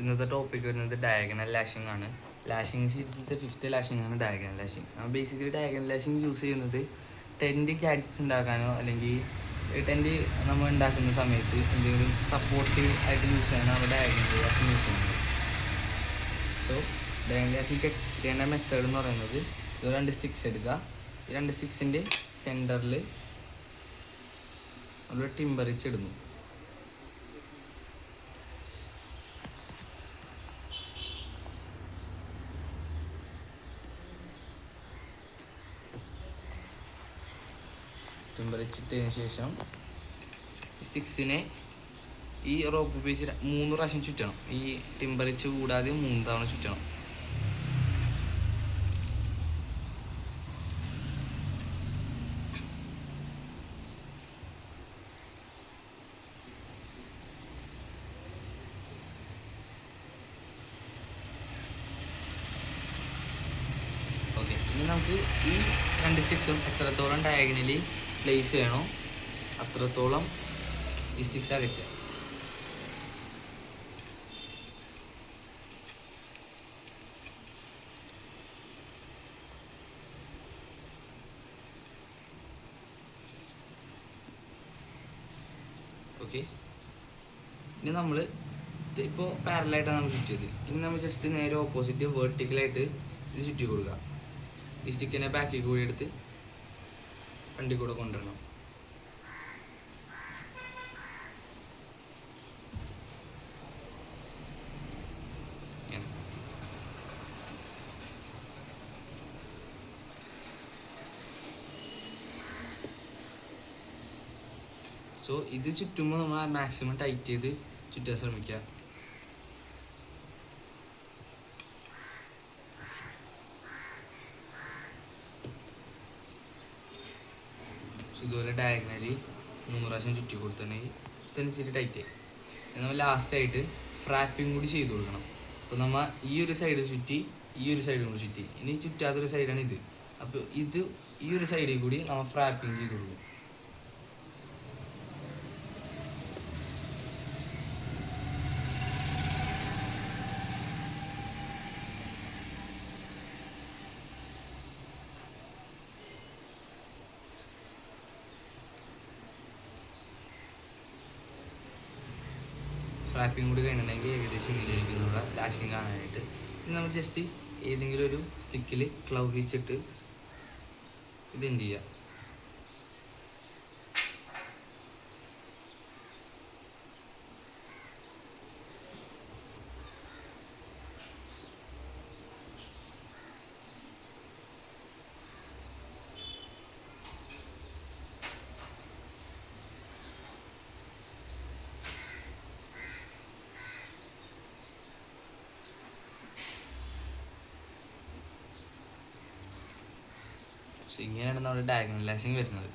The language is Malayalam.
ഇന്നത്തെ ടോപ്പിക് വരുന്നത് ഡയഗണൽ ലാഷിംഗ് ആണ്. ലാഷിംഗ് സീരീസിലത്തെ 5th ലാഷിംഗ് ആണ് diagonal lashing. Basically diagonal lashing use ചെയ്യുന്നത് ടെൻറ്റ് ഗാഡ്ജറ്റ്സ് ഉണ്ടാക്കാനോ അല്ലെങ്കിൽ ടെൻറ്റ് നമ്മൾ ഉണ്ടാക്കുന്ന സമയത്ത് എന്തെങ്കിലും സപ്പോർട്ടീവ് ആയിട്ട് യൂസ് ചെയ്യാനാണ് നമ്മൾ ഡയഗണൽ ലാഷിംഗ് യൂസ് ചെയ്യുന്നത്. സോ ഡയഗണൽ ലാഷിംഗ് കട്ട് ചെയ്യേണ്ട മെത്തേഡ് എന്ന് പറയുന്നത്, ഇത് 2 സ്റ്റിക്സ് എടുക്കുക. ഈ 2 സ്റ്റിക്സിൻ്റെ സെൻറ്ററിൽ നമ്മൾ ടിമ്പർ ഇടുന്നു. ടിമ്പർ ഇട്ടതിന് ശേഷം ഈ സ്റ്റിക്സിനെ ഈ റോപ്പ് ഉപയോഗിച്ച് 3 പ്രാവശ്യം ചുറ്റണം. ഈ ടിമ്പർ കൂടാതെ 3 തവണ ചുറ്റണം. ഓക്കെ, ഇനി നമുക്ക് ഈ 2 സ്റ്റിക്സും എത്രത്തോളം ഡയഗണലി പ്ലേസ് ചെയ്യണോ അത്രത്തോളം ഈ സ്റ്റിക്സ് അകറ്റുക. ഓക്കെ, ഇനി നമ്മൾ ഇപ്പോൾ പാരലായിട്ടാണ് നമ്മൾ ചുറ്റിയത്. ഇനി നമ്മൾ ജസ്റ്റ് നേരെ ഓപ്പോസിറ്റ് വേർട്ടിക്കലായിട്ട് ഇത് ചുറ്റി കൊടുക്കുക. ഈ സ്റ്റിക്കിനെ ബാക്കിൽ കൂടി എടുത്ത് ഫ്രണ്ടിൽ കൂടെ കൊണ്ടുവരണം. സോ ഇത് ചുറ്റുമ്പോൾ നമ്മൾ മാക്സിമം ടൈറ്റ് ചെയ്ത് ചുറ്റാൻ ശ്രമിക്കുക. ഇതുപോലെ ഡയഗണലി 3 പ്രാവശ്യം ചുറ്റി കൊടുത്തിട്ടുണ്ടെങ്കിൽ ഇതനുസരിച്ച് ടൈറ്റ് ആയി. നമ്മൾ ലാസ്റ്റായിട്ട് ഫ്രാപ്പിംഗ് കൂടി ചെയ്ത് കൊടുക്കണം. അപ്പോൾ നമ്മൾ ഈ ഒരു സൈഡ് ചുറ്റി, ഈ ഒരു സൈഡും കൂടി ചുറ്റി, ഇനി ചുറ്റാത്തൊരു സൈഡാണ് ഇത്. അപ്പോൾ ഈ ഒരു സൈഡിൽ കൂടി നമ്മൾ ഫ്രാപ്പിംഗ് ചെയ്ത് കൊടുക്കും. ഫ്രാപ്പിംഗ് കൂടി കഴിഞ്ഞിട്ടുണ്ടെങ്കിൽ ഏകദേശം ഇങ്ങനെയിരിക്കുന്നുള്ള ലാഷിങ് കാണാനായിട്ട് നമ്മൾ ജസ്റ്റ് ഏതെങ്കിലും ഒരു സ്റ്റിക്കിൽ ക്ലൗ വെച്ചിട്ട് ഇത് എന്ത് ചെയ്യുക. ഇങ്ങനെയാണ് നമ്മുടെ ഡയഗണൽ ലാഷിംഗ് വരുന്നത്.